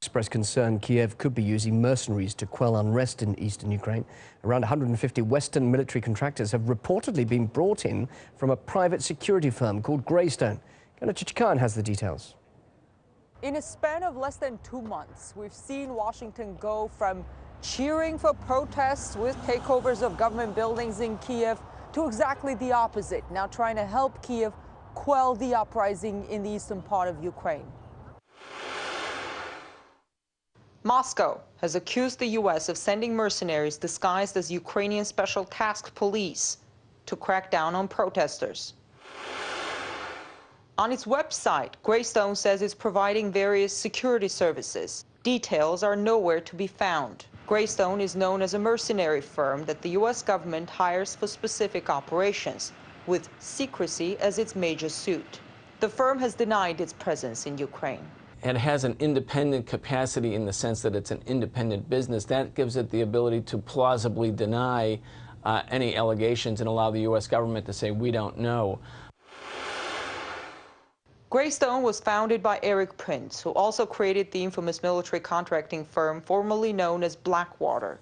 Expressed concern Kiev could be using mercenaries to quell unrest in eastern Ukraine. Around 150 Western military contractors have reportedly been brought in from a private security firm called Greystone. Gana Chichikan has the details. In a span of less than 2 months, we've seen Washington go from cheering for protests with takeovers of government buildings in Kiev to exactly the opposite, now trying to help Kiev quell the uprising in the eastern part of Ukraine. Moscow has accused the U.S. of sending mercenaries disguised as Ukrainian Special Task Police to crack down on protesters. On its website, Greystone says it's providing various security services. Details are nowhere to be found. Greystone is known as a mercenary firm that the U.S. government hires for specific operations, with secrecy as its major suit. The firm has denied its presence in Ukraine. It has an independent capacity in the sense that it's an independent business. That gives it the ability to plausibly deny any allegations and allow the U.S. government to say, we don't know. Greystone was founded by Eric Prince, who also created the infamous military contracting firm formerly known as Blackwater.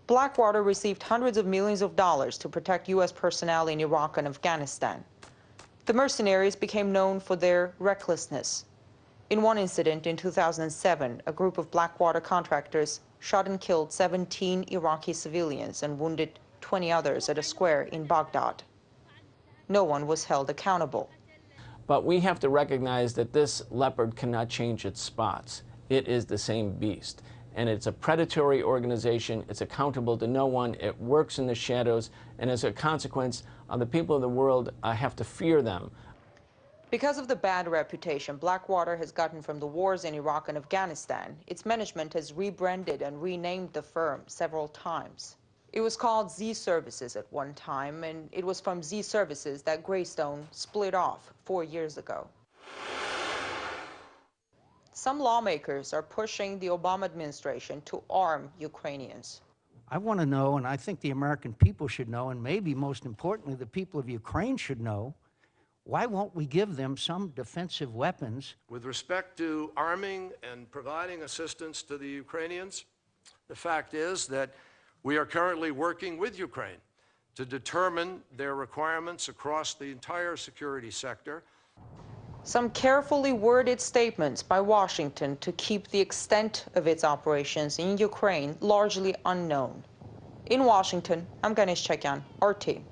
Blackwater received hundreds of millions of dollars to protect U.S. personnel in Iraq and Afghanistan. The mercenaries became known for their recklessness. In one incident in 2007, a group of Blackwater contractors shot and killed 17 Iraqi civilians and wounded 20 others at a square in Baghdad. No one was held accountable. But we have to recognize that this leopard cannot change its spots. It is the same beast. And it's a predatory organization. It's accountable to no one. It works in the shadows. And as a consequence, the people of the world have to fear them. Because of the bad reputation Blackwater has gotten from the wars in Iraq and Afghanistan, its management has rebranded and renamed the firm several times. It was called Z Services at one time, and it was from Z Services that Greystone split off 4 years ago. Some lawmakers are pushing the Obama administration to arm Ukrainians. I want to know, and I think the American people should know, and maybe most importantly, the people of Ukraine should know, why won't we give them some defensive weapons? With respect to arming and providing assistance to the Ukrainians, the fact is that we are currently working with Ukraine to determine their requirements across the entire security sector. Some carefully worded statements by Washington to keep the extent of its operations in Ukraine largely unknown. In Washington, I'm Ganesh Chekyan, RT.